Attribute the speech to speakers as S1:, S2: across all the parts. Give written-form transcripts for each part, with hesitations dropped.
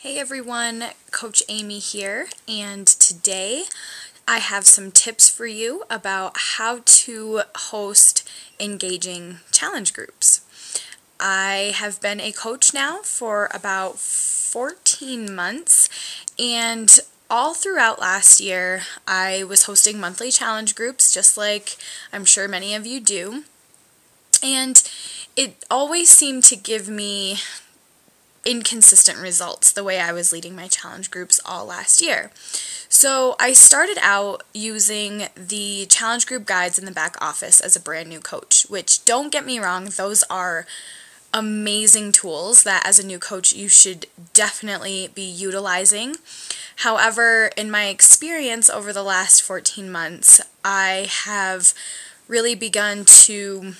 S1: Hey everyone, Coach Amy here, and today I have some tips for you about how to host engaging challenge groups. I have been a coach now for about 14 months, and all throughout last year I was hosting monthly challenge groups, just like I'm sure many of you do, and it always seemed to give me inconsistent results the way I was leading my challenge groups all last year. So I started out using the challenge group guides in the back office as a brand new coach, which, don't get me wrong, those are amazing tools that as a new coach you should definitely be utilizing. However, in my experience over the last 14 months, I have really begun to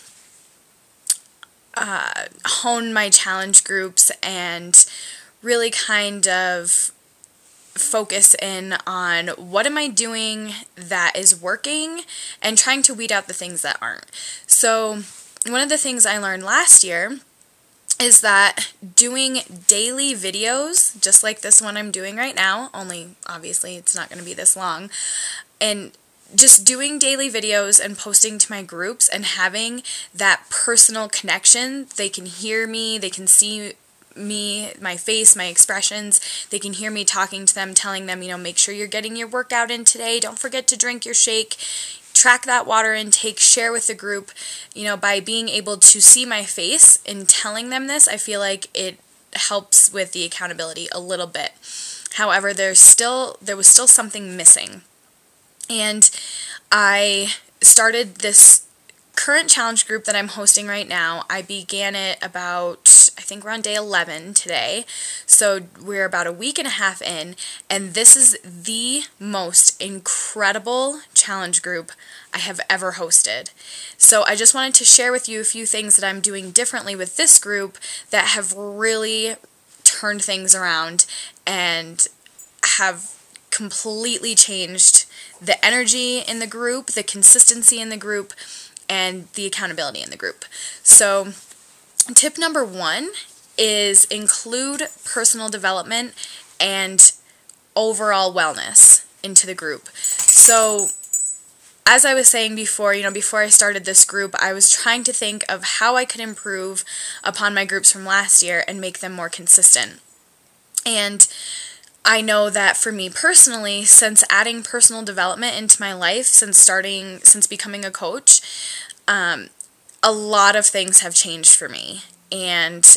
S1: hone my challenge groups and really kind of focus in on what am I doing that is working and trying to weed out the things that aren't. So one of the things I learned last year is that doing daily videos, just like this one I'm doing right now, only obviously it's not going to be this long, and just doing daily videos and posting to my groups and having that personal connection. They can hear me, they can see me, my face, my expressions, they can hear me talking to them, telling them, make sure you're getting your workout in today, don't forget to drink your shake, track that water intake, share with the group. By being able to see my face and telling them this, I feel like it helps with the accountability a little bit. However, there was still something missing. And I started this current challenge group that I'm hosting right now. I began it about, I think we're on day 11 today. So we're about a week and a half in, and this is the most incredible challenge group I have ever hosted. So I just wanted to share with you a few things that I'm doing differently with this group that have really turned things around and have completely changed the energy in the group, the consistency in the group, and the accountability in the group. So tip number 1 is include personal development and overall wellness into the group. So as I was saying before, before I started this group, I was trying to think of how I could improve upon my groups from last year and make them more consistent. And I know that for me personally, since adding personal development into my life, since becoming a coach, a lot of things have changed for me. And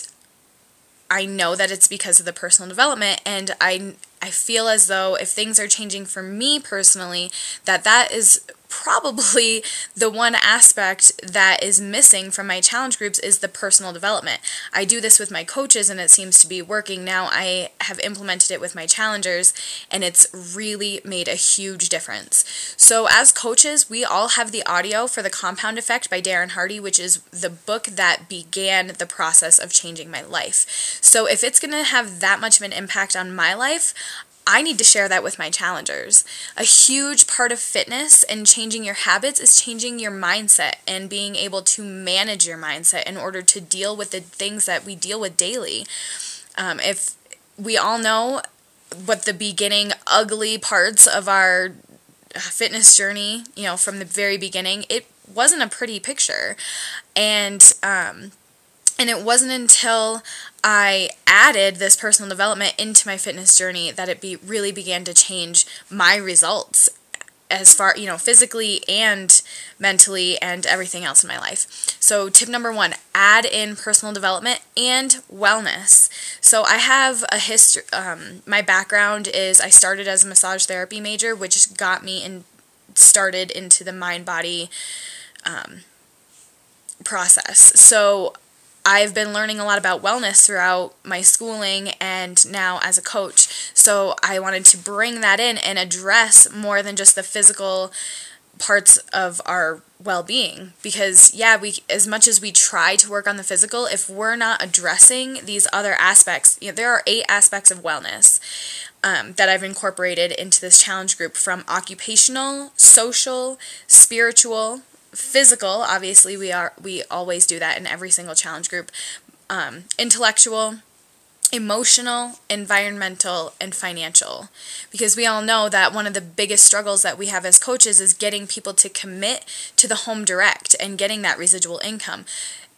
S1: I know that it's because of the personal development, and I feel as though if things are changing for me personally, that is probably the one aspect that is missing from my challenge groups is the personal development. I do this with my coaches and it seems to be working. Now I have implemented it with my challengers and it's really made a huge difference. So as coaches, we all have the audio for The Compound Effect by Darren Hardy, which is the book that began the process of changing my life. So if it's going to have that much of an impact on my life, I need to share that with my challengers. A huge part of fitness and changing your habits is changing your mindset and being able to manage your mindset in order to deal with the things that we deal with daily. If we all know what the beginning ugly parts of our fitness journey, from the very beginning, it wasn't a pretty picture. And it wasn't until I added this personal development into my fitness journey that it really began to change my results as far, physically and mentally and everything else in my life. So tip number 1, add in personal development and wellness. So I have a history, my background is I started as a massage therapy major, which got me started into the mind-body process. So I've been learning a lot about wellness throughout my schooling and now as a coach. So I wanted to bring that in and address more than just the physical parts of our well-being. Because as much as we try to work on the physical, if we're not addressing these other aspects, there are 8 aspects of wellness that I've incorporated into this challenge group, from occupational, social, spiritual, physical, obviously we always do that in every single challenge group, intellectual, emotional, environmental, and financial. Because we all know that one of the biggest struggles that we have as coaches is getting people to commit to the home direct and getting that residual income.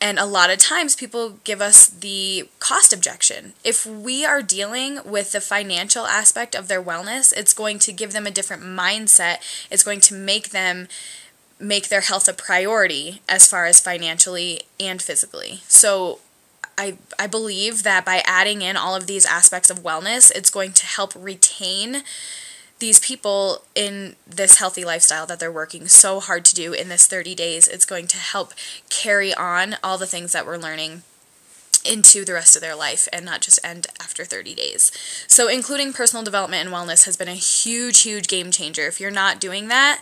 S1: And a lot of times people give us the cost objection. If we are dealing with the financial aspect of their wellness, it's going to give them a different mindset. It's going to make them make their health a priority as far as financially and physically. So I believe that by adding in all of these aspects of wellness, it's going to help retain these people in this healthy lifestyle that they're working so hard to do in this 30 days. It's going to help carry on all the things that we're learning into the rest of their life and not just end after 30 days. So including personal development and wellness has been a huge, huge game changer. If you're not doing that,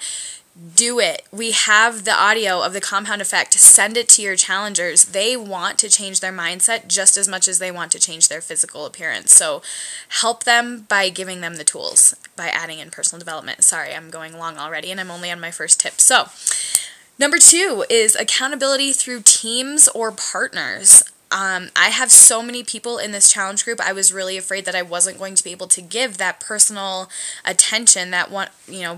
S1: do it. We have the audio of the compound effect. Send it to your challengers. They want to change their mindset just as much as they want to change their physical appearance. So help them by giving them the tools, by adding in personal development. Sorry, I'm going long already and I'm only on my first tip. So number 2 is accountability through teams or partners. I have so many people in this challenge group. I was really afraid that I wasn't going to be able to give that personal attention, that one,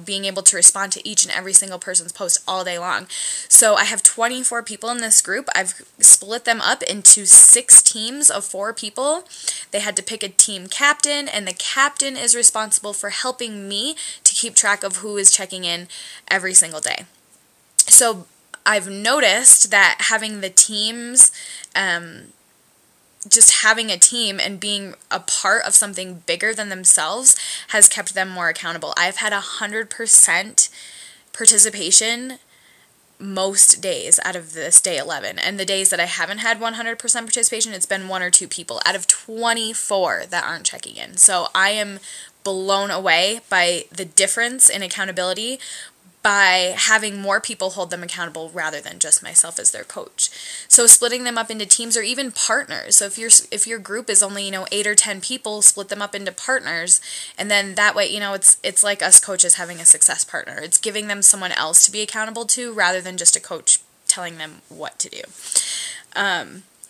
S1: being able to respond to each and every single person's post all day long. So I have 24 people in this group. I've split them up into 6 teams of 4 people. They had to pick a team captain, and the captain is responsible for helping me to keep track of who is checking in every single day. So I've noticed that having the teams, just having a team and being a part of something bigger than themselves has kept them more accountable. I've had 100% participation most days out of this day 11. And the days that I haven't had 100% participation, it's been 1 or 2 people out of 24 that aren't checking in. So I am blown away by the difference in accountability by having more people hold them accountable rather than just myself as their coach. So splitting them up into teams or even partners. So if your group is only 8 or 10 people, split them up into partners, and then that way it's like us coaches having a success partner. It's giving them someone else to be accountable to rather than just a coach telling them what to do.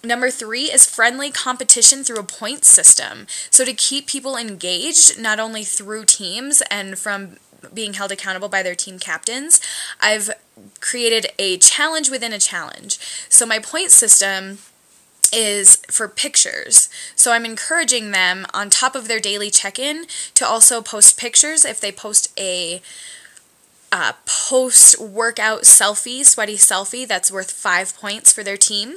S1: Number 3 is friendly competition through a points system. So to keep people engaged, not only through teams and from being held accountable by their team captains, I've created a challenge within a challenge. So my point system is for pictures. So I'm encouraging them on top of their daily check-in to also post pictures. If they post a post-workout selfie, sweaty selfie, that's worth 5 points for their team.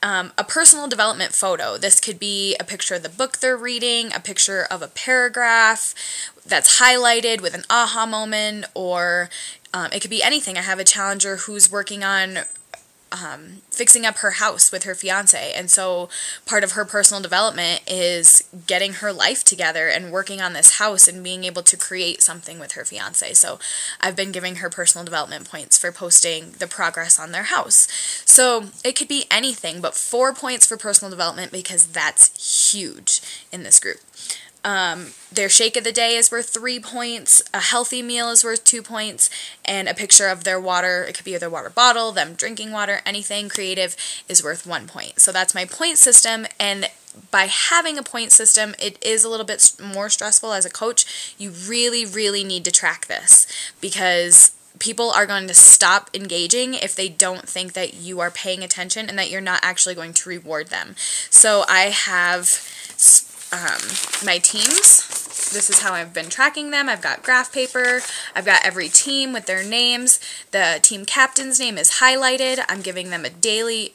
S1: A personal development photo. This could be a picture of the book they're reading, a picture of a paragraph that's highlighted with an aha moment, or it could be anything. I have a challenger who's working on fixing up her house with her fiance, and so part of her personal development is getting her life together and working on this house and being able to create something with her fiance. So I've been giving her personal development points for posting the progress on their house. So it could be anything, but 4 points for personal development because that's huge in this group. Their shake of the day is worth 3 points, a healthy meal is worth 2 points, and a picture of their water, it could be their water bottle, them drinking water, anything creative is worth 1 point. So that's my point system, and by having a point system, it is a little bit more stressful as a coach. You really, really need to track this because people are going to stop engaging if they don't think that you are paying attention and that you're not actually going to reward them. So I have my teams. This is how I've been tracking them. I've got graph paper. I've got every team with their names. The team captain's name is highlighted. I'm giving them a daily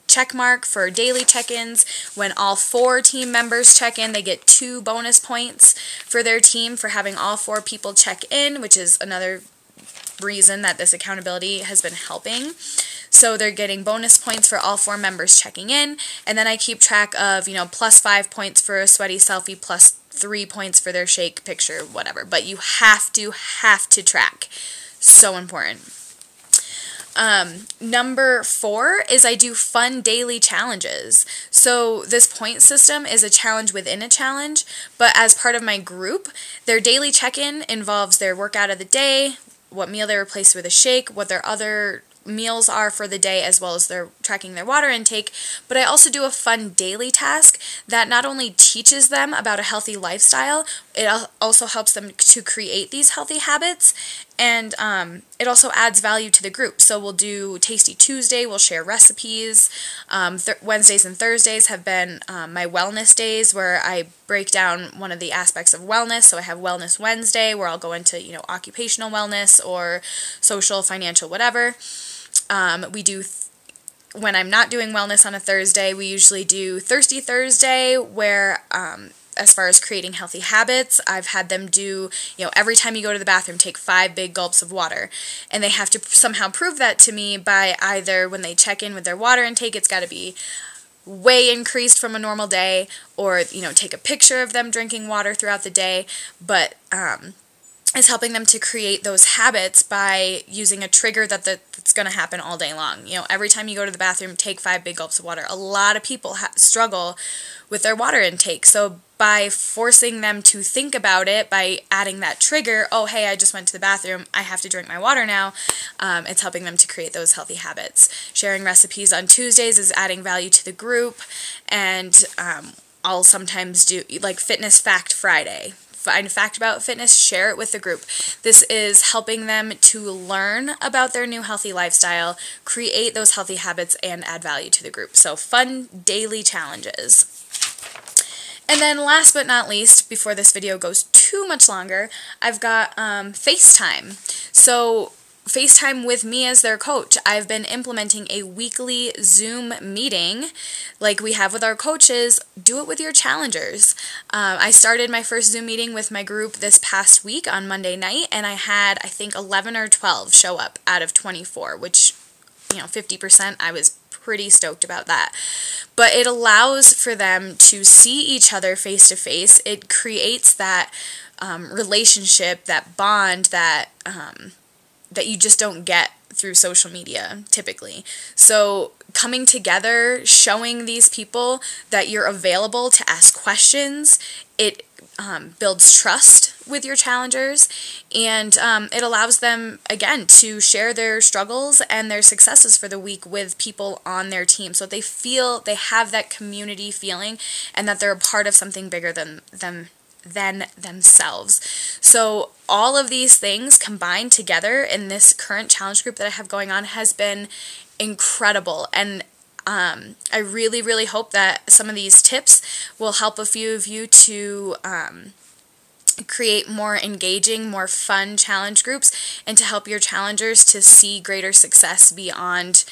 S1: check mark for daily check-ins. When all 4 team members check in, they get 2 bonus points for their team for having all 4 people check in, which is another reason that this accountability has been helping. So they're getting bonus points for all 4 members checking in, and then I keep track of, plus 5 points for a sweaty selfie, plus 3 points for their shake picture, whatever. But you have to track. So important. Number 4 is I do fun daily challenges. So this point system is a challenge within a challenge, but as part of my group, their daily check-in involves their workout of the day, what meal they replaced with a shake, what their other meals are for the day, as well as they're tracking their water intake. But I also do a fun daily task that not only teaches them about a healthy lifestyle, it also helps them to create these healthy habits, and it also adds value to the group. So we'll do Tasty Tuesday, we'll share recipes. Wednesdays and Thursdays have been my wellness days, where I break down one of the aspects of wellness. So I have Wellness Wednesday, where I'll go into, occupational wellness or social, financial, whatever. We do, when I'm not doing wellness on a Thursday, we usually do Thirsty Thursday, where as far as creating healthy habits, I've had them do, every time you go to the bathroom, take 5 big gulps of water. And they have to somehow prove that to me by either when they check in with their water intake, it's got to be way increased from a normal day, or, take a picture of them drinking water throughout the day. But is helping them to create those habits by using a trigger that's going to happen all day long. Every time you go to the bathroom, take 5 big gulps of water. A lot of people struggle with their water intake. So by forcing them to think about it, by adding that trigger, oh, hey, I just went to the bathroom, I have to drink my water now, it's helping them to create those healthy habits. Sharing recipes on Tuesdays is adding value to the group, and I'll sometimes do, like, Fitness Fact Friday. Find a fact about fitness, share it with the group. This is helping them to learn about their new healthy lifestyle, create those healthy habits, and add value to the group. So fun daily challenges. And then last but not least, before this video goes too much longer, I've got FaceTime. So FaceTime with me as their coach. I've been implementing a weekly Zoom meeting like we have with our coaches. Do it with your challengers. I started my first Zoom meeting with my group this past week on Monday night, and I had, I think, 11 or 12 show up out of 24, which, 50%, I was pretty stoked about that. But it allows for them to see each other face to face. It creates that relationship, that bond that you just don't get through social media typically. So coming together, showing these people that you're available to ask questions, it builds trust with your challengers, and it allows them, again, to share their struggles and their successes for the week with people on their team, so they feel they have that community feeling and that they're a part of something bigger than themselves. So all of these things combined together in this current challenge group that I have going on has been incredible, and I really, really hope that some of these tips will help a few of you to create more engaging, more fun challenge groups, and to help your challengers to see greater success beyond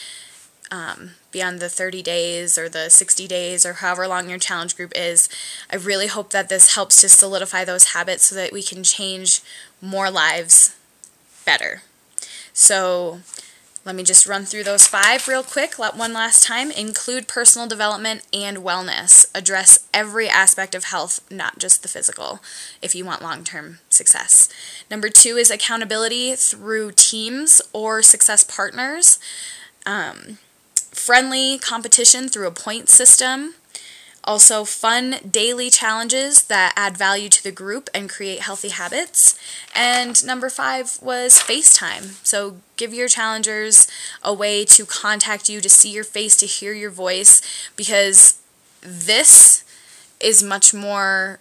S1: the 30 days or the 60 days or however long your challenge group is. I really hope that this helps to solidify those habits so that we can change more lives better. So let me just run through those 5 real quick one last time. Include personal development and wellness. Address every aspect of health, not just the physical, if you want long-term success. Number 2 is accountability through teams or success partners. Friendly competition through a point system. Also, fun daily challenges that add value to the group and create healthy habits. And number 5 was FaceTime. So give your challengers a way to contact you, to see your face, to hear your voice, because this is much more,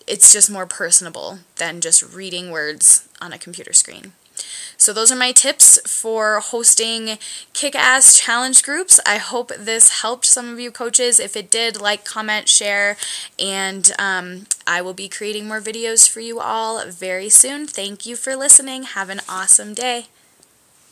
S1: it's just more personable than just reading words on a computer screen. So those are my tips for hosting kick-ass challenge groups. I hope this helped some of you coaches. If it did, like, comment, share, and I will be creating more videos for you all very soon. Thank you for listening. Have an awesome day.